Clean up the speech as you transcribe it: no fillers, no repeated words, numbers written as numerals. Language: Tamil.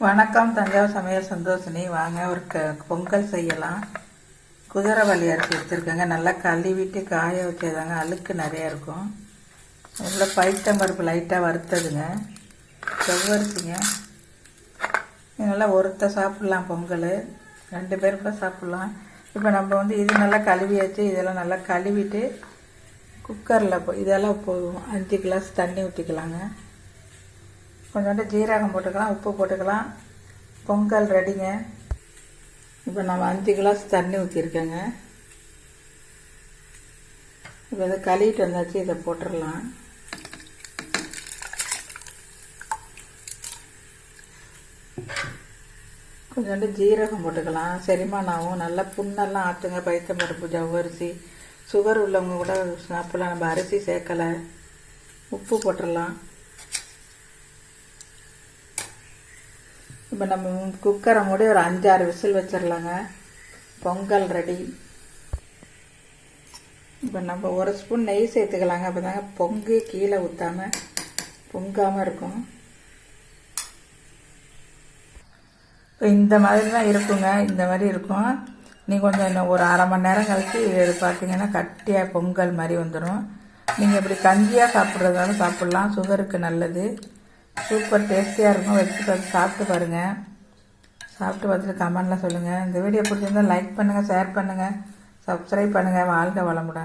வணக்கம். தஞ்சாவூர் சமையல் சந்தோஷினி. வாங்க ஒரு பொங்கல் செய்யலாம். குதிரைவாலி அரிசி எடுத்துருக்கேங்க. நல்லா கழுவிட்டு காய வச்சதாங்க. அழுக்கு நிறையா இருக்கும். உள்ள பைத்தம்பருப்பு லைட்டாக வறுத்ததுங்க. செவ்வரிசிங்க. நல்லா ஒருத்த சாப்பிட்லாம். பொங்கல் 2 பேர் கூட சாப்பிட்லாம். இப்போ நம்ம இது நல்லா கழுவியாச்சு. இதெல்லாம் நல்லா கழுவிட்டு குக்கரில் இதெல்லாம் 5 கிளாஸ் தண்ணி ஊற்றிக்கலாங்க. கொஞ்சோண்டு ஜீரகம் போட்டுக்கலாம், உப்பு போட்டுக்கலாம். பொங்கல் ரெடிங்க. இப்போ நம்ம 5 கிளாஸ் தண்ணி ஊற்றிருக்கேங்க. இப்போ இதை கழுவிட்டு வந்தாச்சு. இதை போட்டுடலாம். கொஞ்சோண்டு ஜீரகம் போட்டுக்கலாம். செரிமானாவும் நல்லா புண்ணெல்லாம் ஆற்றுங்க. பைத்தம்பருப்பு, ஜவ்வரிசி. சுகர் உள்ளவங்க கூட சாப்பிடலாம். நம்ம அரிசி சேர்க்கலை. உப்பு போட்டுடலாம். இப்போ நம்ம குக்கரை மூடி ஒரு 5-6 விசில் வச்சிடலாங்க. பொங்கல் ரெடி. இப்போ நம்ம 1 ஸ்பூன் நெய் சேர்த்துக்கலாங்க. அப்போ தாங்க பொங்கு கீழே ஊற்றாமல் பொங்காமல் இருக்கும். இப்போ இந்த மாதிரி தான் இருக்குங்க. இந்த மாதிரி இருக்கும். நீங்கள் கொஞ்சம் இன்னும் ஒரு அரை மணி நேரம் கழிச்சு பார்த்தீங்கன்னா கட்டியாக பொங்கல் மாதிரி வந்துடும். நீங்கள் இப்படி கஞ்சியாக சாப்பிட்றதாலும் சாப்பிட்லாம். சுகருக்கு நல்லது. சூப்பர் டேஸ்டியாக இருக்கும். வச்சு சாப்பிட்டு பாருங்கள். சாப்பிட்டு பார்த்துட்டு கமெண்டில் சொல்லுங்கள். இந்த வீடியோ பிடிச்சிருந்தால் லைக் பண்ணுங்கள், ஷேர் பண்ணுங்கள், சப்ஸ்கிரைப் பண்ணுங்கள். வாழ்க வளமுடன்.